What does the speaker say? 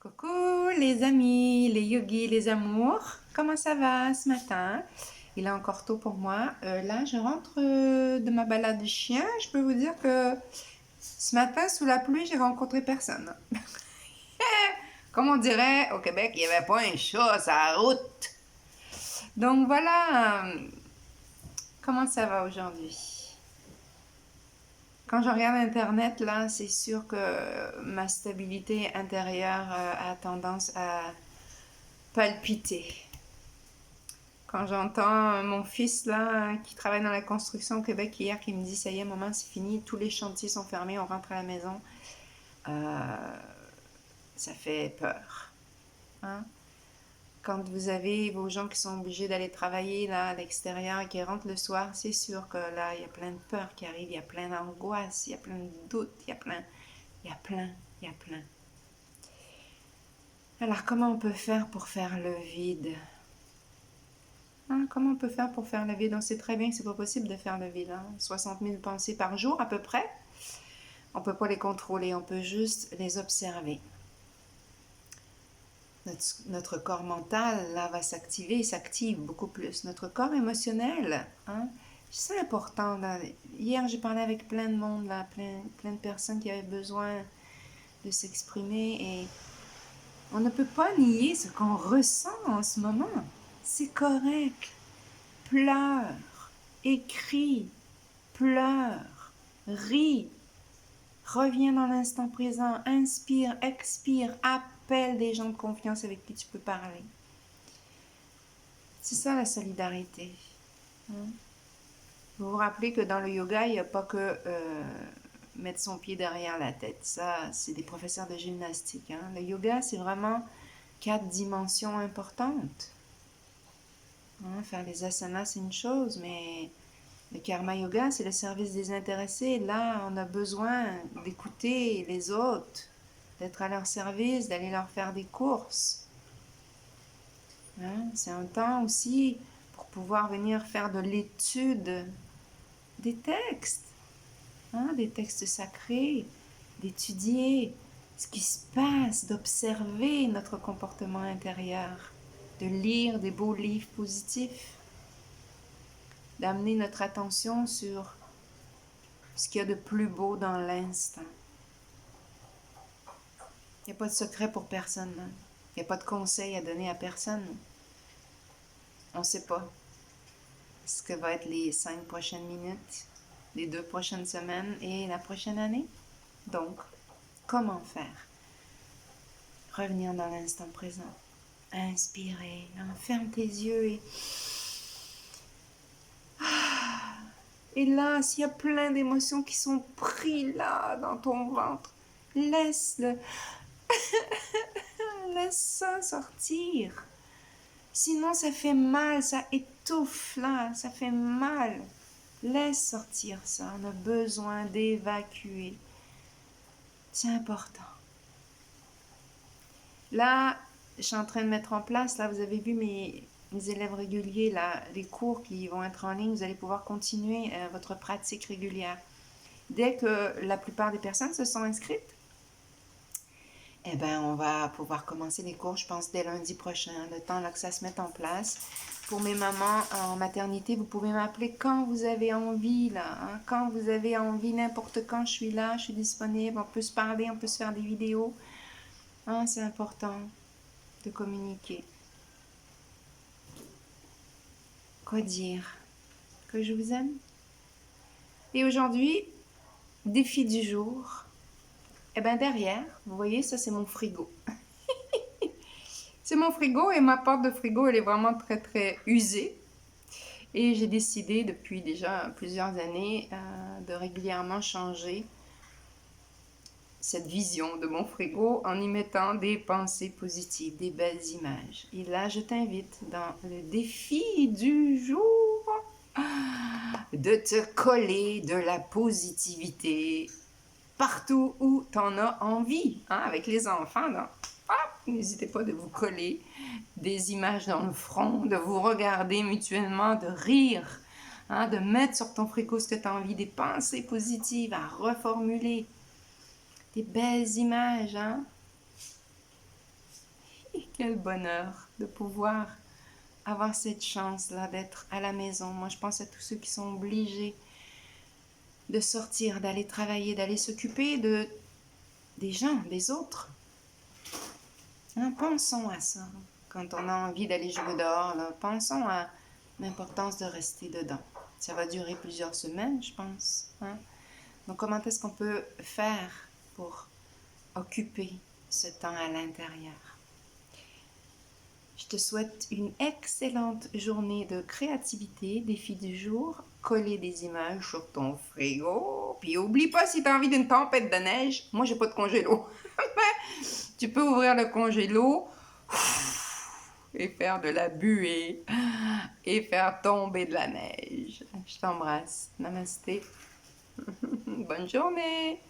Coucou les amis, les yogis, les amours, comment ça va ce matin? Il est encore tôt pour moi. Là, je rentre de ma balade de chien. Je peux vous dire que ce matin, sous la pluie, j'ai rencontré personne. Comme on dirait au Québec, il n'y avait pas un chat sur la route. Donc voilà, comment ça va aujourd'hui? Quand je regarde Internet, là, c'est sûr que ma stabilité intérieure a tendance à palpiter. Quand j'entends mon fils là qui travaille dans la construction au Québec hier qui me dit ça y est maman c'est fini, tous les chantiers sont fermés, on rentre à la maison, euh, ça fait peur. Hein? Quand vous avez vos gens qui sont obligés d'aller travailler là à l'extérieur et qui rentrent le soir, c'est sûr que là il y a plein de peurs qui arrivent, il y a plein d'angoisses, il y a plein de doutes, il y a plein, il y a plein, il y a plein. Alors comment on peut faire pour faire le vide? Hein, comment on peut faire pour faire le vide? On sait très bien que c'est pas possible de faire le vide. Hein? 60 000 pensées par jour à peu près. On peut pas les contrôler, on peut juste les observer. Notre corps mental là va s'activer, il s'active beaucoup plus. Notre corps émotionnel, hein? C'est important. Là. Hier, j'ai parlé avec plein de monde, là, plein de personnes qui avaient besoin de s'exprimer et on ne peut pas nier ce qu'on ressent en ce moment. C'est correct. Pleure, écris, pleure, ris, reviens dans l'instant présent, inspire, expire, appelle des gens de confiance avec qui tu peux parler. C'est ça la solidarité. Hein? Vous vous rappelez que dans le yoga, il n'y a pas que mettre son pied derrière la tête. Ça, c'est des professeurs de gymnastique. Hein? Le yoga, c'est vraiment 4 dimensions importantes. Hein? Faire les asanas, c'est une chose, mais le karma yoga, c'est le service des intéressés. Là, on a besoin d'écouter les autres, d'être à leur service, d'aller leur faire des courses. Hein? C'est un temps aussi pour pouvoir venir faire de l'étude des textes, hein? Des textes sacrés, d'étudier ce qui se passe, d'observer notre comportement intérieur, de lire des beaux livres positifs, d'amener notre attention sur ce qu'il y a de plus beau dans l'instant. Il n'y a pas de secret pour personne. Hein? Il n'y a pas de conseil à donner à personne. On ne sait pas ce que va être les 5 prochaines minutes, les 2 prochaines semaines et la prochaine année. Donc, comment faire? Revenir dans l'instant présent. Inspirer. Ferme tes yeux et là, s'il y a plein d'émotions qui sont prises là dans ton ventre, laisse-le. Laisse ça sortir. Sinon, ça fait mal, ça étouffe là, ça fait mal. Laisse sortir ça, on a besoin d'évacuer. C'est important. Là, je suis en train de mettre en place, là, vous avez vu mes élèves réguliers, là, les cours qui vont être en ligne, vous allez pouvoir continuer votre pratique régulière. Dès que la plupart des personnes se sont inscrites, eh bien, on va pouvoir commencer les cours, je pense, dès lundi prochain, le temps là, que ça se mette en place. Pour mes mamans en maternité, vous pouvez m'appeler quand vous avez envie, là. Hein? Quand vous avez envie, n'importe quand, je suis là, je suis disponible. On peut se parler, on peut se faire des vidéos. Hein? C'est important de communiquer. Quoi dire? Que je vous aime? Et aujourd'hui, défi du jour. Eh bien, derrière, vous voyez, ça, c'est mon frigo. C'est mon frigo et ma porte de frigo, elle est vraiment très, très usée. Et j'ai décidé depuis déjà plusieurs années de régulièrement changer cette vision de mon frigo en y mettant des pensées positives, des belles images. Et là, je t'invite dans le défi du jour de te coller de la positivité partout où tu en as envie. Hein, avec les enfants, n'hésitez pas de vous coller des images dans le front, de vous regarder mutuellement, de rire, hein, de mettre sur ton frigo ce que tu as envie, des pensées positives à reformuler, des belles images. Hein. Quel bonheur de pouvoir avoir cette chance-là d'être à la maison. Moi, je pense à tous ceux qui sont obligés de sortir, d'aller travailler, d'aller s'occuper des gens, des autres. Hein, pensons à ça. Quand on a envie d'aller jouer dehors, là, pensons à l'importance de rester dedans. Ça va durer plusieurs semaines, je pense. Hein? Donc, comment est-ce qu'on peut faire pour occuper ce temps à l'intérieur? Je te souhaite une excellente journée de créativité. Défi du jour, coller des images sur ton frigo. Puis oublie pas, si tu as envie d'une tempête de neige, moi j'ai pas de congélo. Tu peux ouvrir le congélo et faire de la buée et faire tomber de la neige. Je t'embrasse. Namasté. Bonne journée.